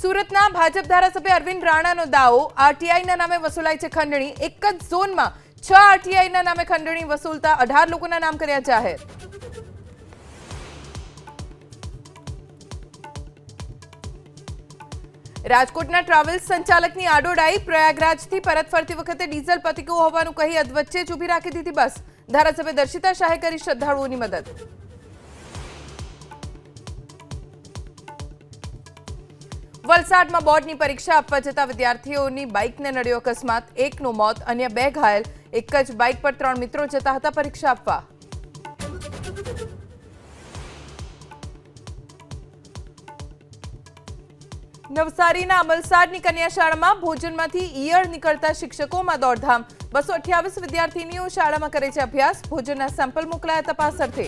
સુરતના ભાજપ ધારાસભ્ય અરવિંદ રાણાનો દાવો, આરટીઆઈના નામે વસૂલાય છે ખંડણી। એક જ ઝોનમાં 6 આરટીઆઈના નામે ખંડણી વસૂલતા 18 લોકોના નામ કર્યા જાહેર। રાજકોટના ટ્રાવેલ્સ સંચાલકની આડોડાઈ, પ્રયાગરાજથી પરત ફરતી વખતે ડીઝલ પતીકું હોવાનું કહી અધવચ્ચે જ ઊભી રાખી દીધી બસ। ધારાસભ્ય દર્શિતા શાહે કરી શ્રદ્ધાળુઓની મદદ। વલસાડમાં બોર્ડની પરીક્ષા આપવા જતા વિદ્યાર્થીઓની બાઇકને નડ્યો અકસ્માત, એકનું મોત, અન્ય 2 ઘાયલ। એક જ બાઇક પર 3 મિત્રો જતા હતા પરીક્ષા આપવા। નવસારીના અમલસાડની કન્યા શાળામાં ભોજનમાંથી ઈયળ નીકળતા શિક્ષકોમાં દોડધામ। 228 વિદ્યાર્થીનીઓ શાળામાં કરે છે અભ્યાસ, ભોજનના સેમ્પલ મોકલાયા તપાસ અર્થે।